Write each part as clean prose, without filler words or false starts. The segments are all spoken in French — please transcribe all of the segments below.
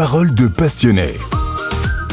Parole de passionné.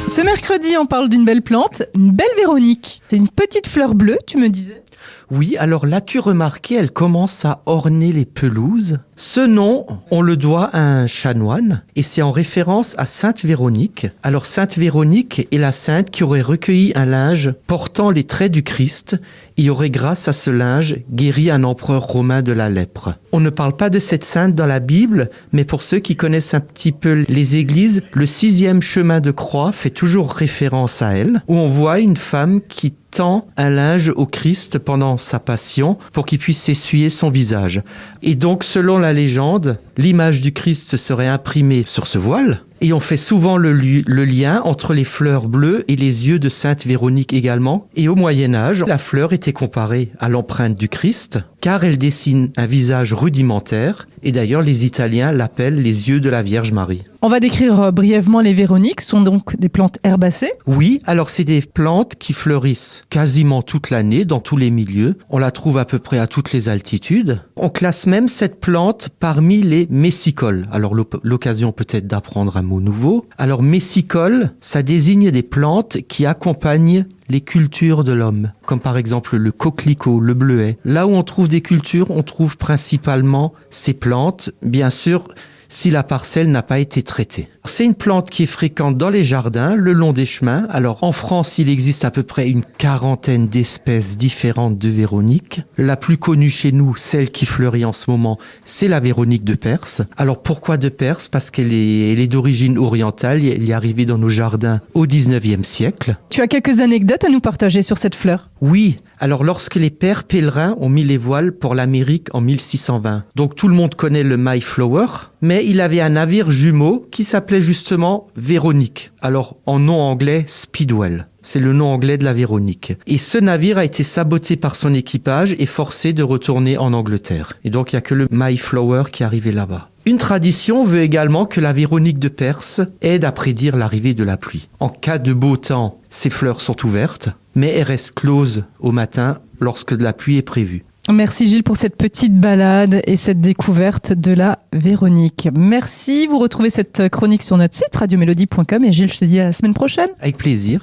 Ce mercredi, on parle d'une belle plante, une belle Véronique. C'est une petite fleur bleue, tu me disais. Oui, alors l'as-tu remarqué, elle commence à orner les pelouses. Ce nom, on le doit à un chanoine et c'est en référence à Sainte Véronique. Alors Sainte Véronique est la sainte qui aurait recueilli un linge portant les traits du Christ et aurait grâce à ce linge guéri un empereur romain de la lèpre. On ne parle pas de cette sainte dans la Bible, mais pour ceux qui connaissent un petit peu les églises, le 6e chemin de croix fait toujours référence à elle, où on voit une femme qui tend un linge au Christ pendant sa passion pour qu'il puisse s'essuyer son visage. Et donc, selon la légende, l'image du Christ serait imprimée sur ce voile. Et on fait souvent le lien entre les fleurs bleues et les yeux de Sainte Véronique également. Et au Moyen-Âge, la fleur était comparée à l'empreinte du Christ, car elle dessine un visage rudimentaire. Et d'ailleurs, les Italiens l'appellent les yeux de la Vierge Marie. On va décrire brièvement les Véroniques. Ce sont donc des plantes herbacées. Oui, alors c'est des plantes qui fleurissent quasiment toute l'année, dans tous les milieux. On la trouve à peu près à toutes les altitudes. On classe même cette plante parmi les messicoles. Alors l'occasion peut-être d'apprendre un mot nouveau. Alors messicole, ça désigne des plantes qui accompagnent les cultures de l'homme, comme par exemple le coquelicot, le bleuet. Là où on trouve des cultures, on trouve principalement ces plantes, bien sûr, si la parcelle n'a pas été traitée. C'est une plante qui est fréquente dans les jardins, le long des chemins. Alors en France, il existe à peu près une 40aine d'espèces différentes de Véronique. La plus connue chez nous, celle qui fleurit en ce moment, c'est la Véronique de Perse. Alors pourquoi de Perse ? Parce qu'elle est d'origine orientale, elle est arrivée dans nos jardins au 19e siècle. Tu as quelques anecdotes à nous partager sur cette fleur ? Oui, alors lorsque les pères pèlerins ont mis les voiles pour l'Amérique en 1620, donc tout le monde connaît le Mayflower, mais il avait un navire jumeau qui s'appelait justement Véronique. Alors en nom anglais, Speedwell. C'est le nom anglais de la Véronique. Et ce navire a été saboté par son équipage et forcé de retourner en Angleterre. Et donc il n'y a que le Mayflower qui est arrivé là-bas. Une tradition veut également que la Véronique de Perse aide à prédire l'arrivée de la pluie. En cas de beau temps, ses fleurs sont ouvertes, mais elles restent closes au matin lorsque de la pluie est prévue. Merci Gilles pour cette petite balade et cette découverte de la Véronique. Merci, vous retrouvez cette chronique sur notre site radiomélodie.com et Gilles, je te dis à la semaine prochaine. Avec plaisir.